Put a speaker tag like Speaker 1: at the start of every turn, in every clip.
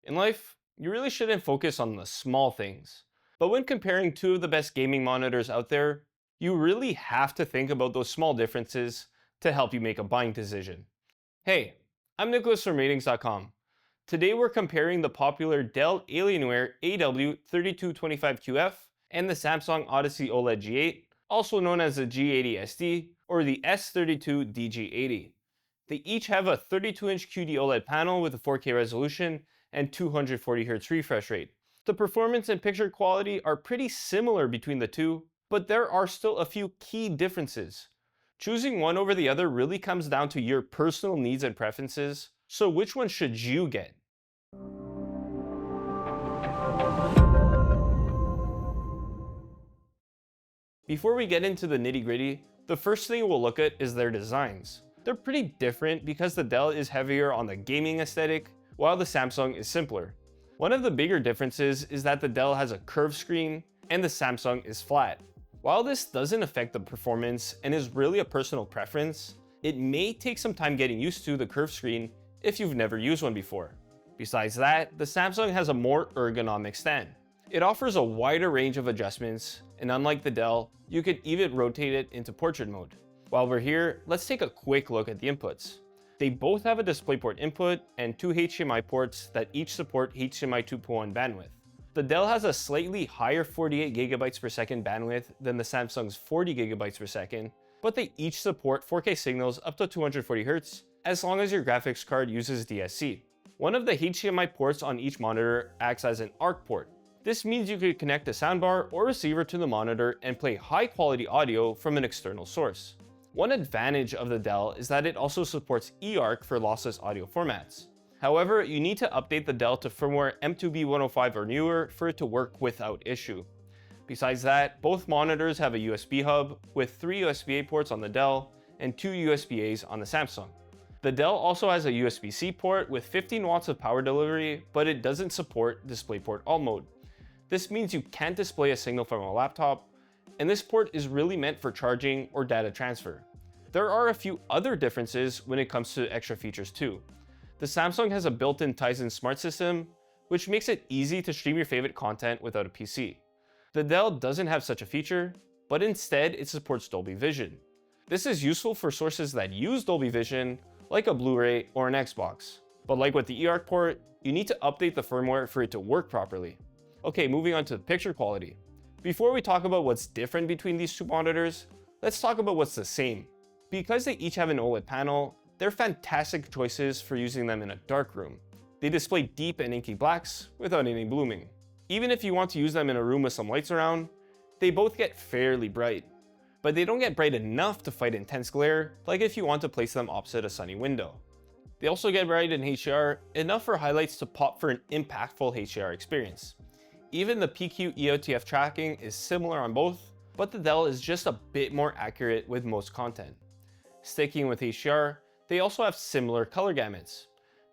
Speaker 1: In life, you really shouldn't focus on the small things. But when comparing two of the best gaming monitors out there, you really have to think about those small differences to help you make a buying decision. Hey, I'm Nicholas from Ratings.com. Today we're comparing the popular Dell Alienware AW3225QF and the Samsung Odyssey OLED G8, also known as the G80 SD or the S32DG80. They each have a 32-inch QD-OLED panel with a 4K resolution and 240Hz refresh rate. The performance and picture quality are pretty similar between the two, but there are still a few key differences. Choosing one over the other really comes down to your personal needs and preferences, so which one should you get? Before we get into the nitty-gritty, the first thing we'll look at is their designs. They're pretty different because the Dell is heavier on the gaming aesthetic, while the Samsung is simpler. One of the bigger differences is that the Dell has a curved screen and the Samsung is flat. While this doesn't affect the performance and is really a personal preference, it may take some time getting used to the curved screen if you've never used one before. Besides that, the Samsung has a more ergonomic stand. It offers a wider range of adjustments, and unlike the Dell, you could even rotate it into portrait mode. While we're here, let's take a quick look at the inputs. They both have a DisplayPort input and two HDMI ports that each support HDMI 2.1 bandwidth. The Dell has a slightly higher 48GB per second bandwidth than the Samsung's 40GB per second, but they each support 4K signals up to 240Hz as long as your graphics card uses DSC. One of the HDMI ports on each monitor acts as an ARC port. This means you could connect a soundbar or receiver to the monitor and play high-quality audio from an external source. One advantage of the Dell is that it also supports eARC for lossless audio formats. However, you need to update the Dell to firmware M2B 105 or newer for it to work without issue. Besides that, both monitors have a USB hub with 3 USB-A ports on the Dell and 2 USB-As on the Samsung. The Dell also has a USB-C port with 15 watts of power delivery, but it doesn't support DisplayPort Alt mode. This means you can't display a signal from a laptop, and this port is really meant for charging or data transfer. There are a few other differences when it comes to extra features too. The Samsung has a built-in Tizen smart system, which makes it easy to stream your favorite content without a PC. The Dell doesn't have such a feature, but instead it supports Dolby Vision. This is useful for sources that use Dolby Vision, like a Blu-ray or an Xbox. But like with the eARC port, you need to update the firmware for it to work properly. Okay, moving on to the picture quality. Before we talk about what's different between these two monitors, let's talk about what's the same. Because they each have an OLED panel, they're fantastic choices for using them in a dark room. They display deep and inky blacks without any blooming. Even if you want to use them in a room with some lights around, they both get fairly bright. But they don't get bright enough to fight intense glare, like if you want to place them opposite a sunny window. They also get bright in HDR, enough for highlights to pop for an impactful HDR experience. Even the PQ EOTF tracking is similar on both, but the Dell is just a bit more accurate with most content. Sticking with HDR, they also have similar color gamuts.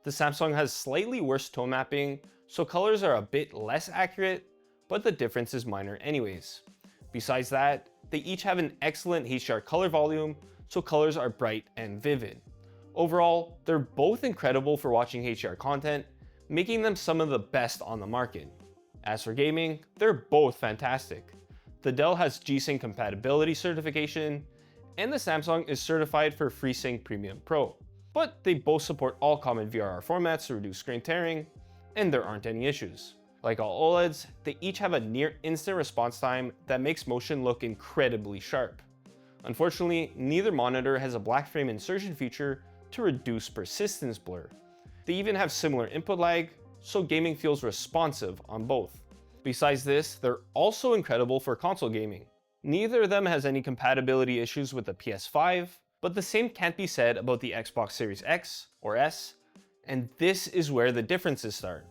Speaker 1: The Samsung has slightly worse tone mapping, so colors are a bit less accurate, but the difference is minor anyways. Besides that, they each have an excellent HDR color volume, so colors are bright and vivid. Overall, they're both incredible for watching HDR content, making them some of the best on the market. As for gaming, they're both fantastic. The Dell has G-Sync compatibility certification, and the Samsung is certified for FreeSync Premium Pro. But they both support all common VRR formats to reduce screen tearing, and there aren't any issues. Like all OLEDs, they each have a near instant response time that makes motion look incredibly sharp. Unfortunately, neither monitor has a black frame insertion feature to reduce persistence blur. They even have similar input lag, so gaming feels responsive on both. Besides this, they're also incredible for console gaming. Neither of them has any compatibility issues with the PS5, but the same can't be said about the Xbox Series X or S, and this is where the differences start.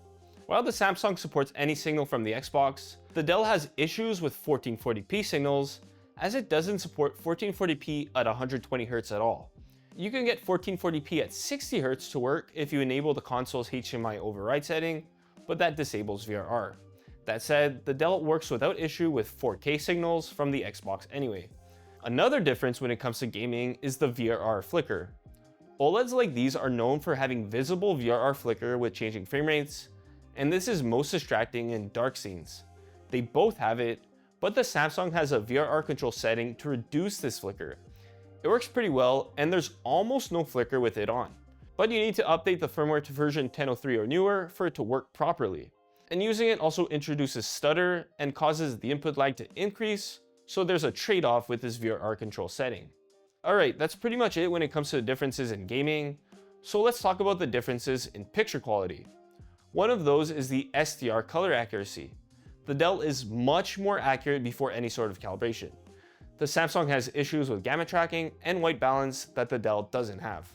Speaker 1: While the Samsung supports any signal from the Xbox, the Dell has issues with 1440p signals, as it doesn't support 1440p at 120Hz at all. You can get 1440p at 60Hz to work if you enable the console's HDMI override setting, but that disables VRR. That said, the Dell works without issue with 4K signals from the Xbox anyway. Another difference when it comes to gaming is the VRR flicker. OLEDs like these are known for having visible VRR flicker with changing frame rates, and this is most distracting in dark scenes. They both have it, but the Samsung has a VRR control setting to reduce this flicker. It works pretty well, and there's almost no flicker with it on. But you need to update the firmware to version 10.03 or newer for it to work properly. And using it also introduces stutter and causes the input lag to increase, so there's a trade-off with this VRR control setting. Alright, that's pretty much it when it comes to the differences in gaming, so let's talk about the differences in picture quality. One of those is the SDR Color Accuracy. The Dell is much more accurate before any sort of calibration. The Samsung has issues with gamut tracking and white balance that the Dell doesn't have.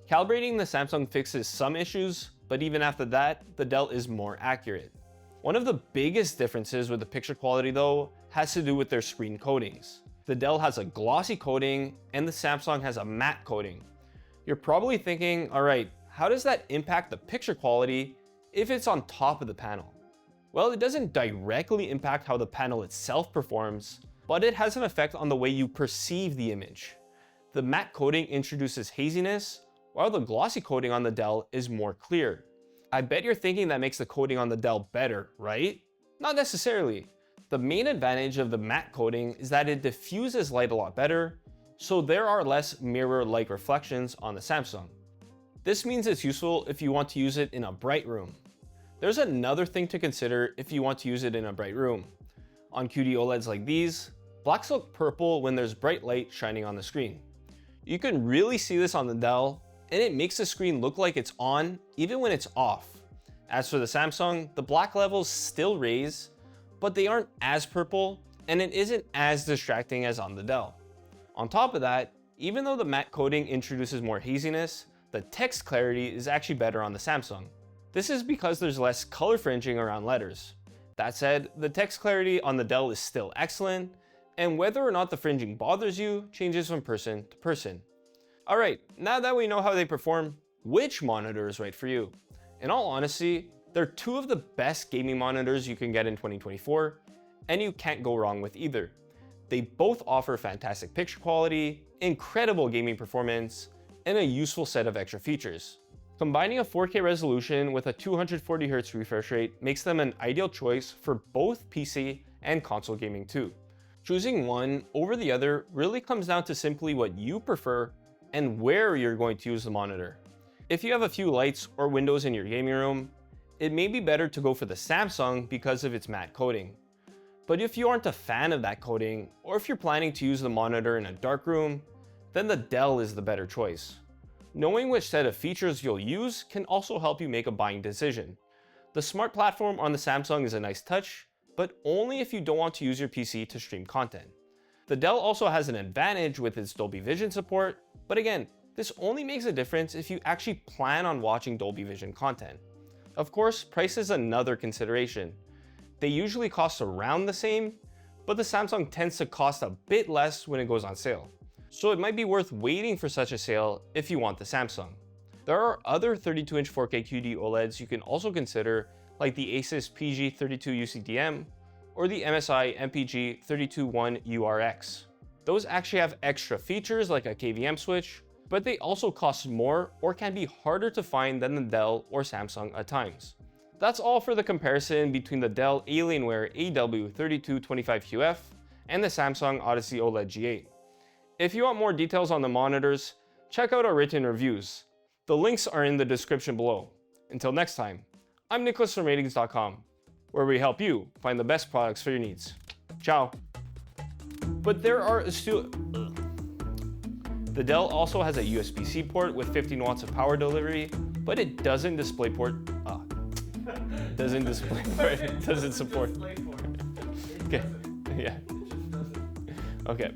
Speaker 1: Calibrating the Samsung fixes some issues, but even after that, the Dell is more accurate. One of the biggest differences with the picture quality though has to do with their screen coatings. The Dell has a glossy coating and the Samsung has a matte coating. You're probably thinking, alright, how does that impact the picture quality if it's on top of the panel? Well, it doesn't directly impact how the panel itself performs, but it has an effect on the way you perceive the image. The matte coating introduces haziness, while the glossy coating on the Dell is more clear. I bet you're thinking that makes the coating on the Dell better, right? Not necessarily. The main advantage of the matte coating is that it diffuses light a lot better, so there are less mirror-like reflections on the Samsung. This means it's useful if you want to use it in a bright room. There's another thing to consider if you want to use it in a bright room. On QD-OLEDs like these, blacks look purple when there's bright light shining on the screen. You can really see this on the Dell, and it makes the screen look like it's on even when it's off. As for the Samsung, the black levels still raise, but they aren't as purple, and it isn't as distracting as on the Dell. On top of that, even though the matte coating introduces more haziness, the text clarity is actually better on the Samsung. This is because there's less color fringing around letters. That said, the text clarity on the Dell is still excellent, and whether or not the fringing bothers you changes from person to person. Alright, now that we know how they perform, which monitor is right for you? In all honesty, they're two of the best gaming monitors you can get in 2024, and you can't go wrong with either. They both offer fantastic picture quality, incredible gaming performance, and a useful set of extra features. Combining a 4K resolution with a 240Hz refresh rate makes them an ideal choice for both PC and console gaming too. Choosing one over the other really comes down to simply what you prefer and where you're going to use the monitor. If you have a few lights or windows in your gaming room, it may be better to go for the Samsung because of its matte coating. But if you aren't a fan of that coating, or if you're planning to use the monitor in a dark room, then the Dell is the better choice. Knowing which set of features you'll use can also help you make a buying decision. The smart platform on the Samsung is a nice touch, but only if you don't want to use your PC to stream content. The Dell also has an advantage with its Dolby Vision support, but again, this only makes a difference if you actually plan on watching Dolby Vision content. Of course, price is another consideration. They usually cost around the same, but the Samsung tends to cost a bit less when it goes on sale. So it might be worth waiting for such a sale if you want the Samsung. There are other 32-inch 4K QD OLEDs you can also consider, like the Asus PG32 UCDM or the MSI MPG 321URX. Those actually have extra features like a KVM switch, but they also cost more or can be harder to find than the Dell or Samsung at times. That's all for the comparison between the Dell Alienware AW3225QF and the Samsung Odyssey OLED G8. If you want more details on the monitors, check out our written reviews. The links are in the description below. Until next time, I'm Nicholas from RTINGS.com, where we help you find the best products for your needs. Ciao. But there are still... The Dell also has a USB-C port with 15 watts of power delivery, but it doesn't display port... doesn't display port. It doesn't support... Okay, yeah. Okay.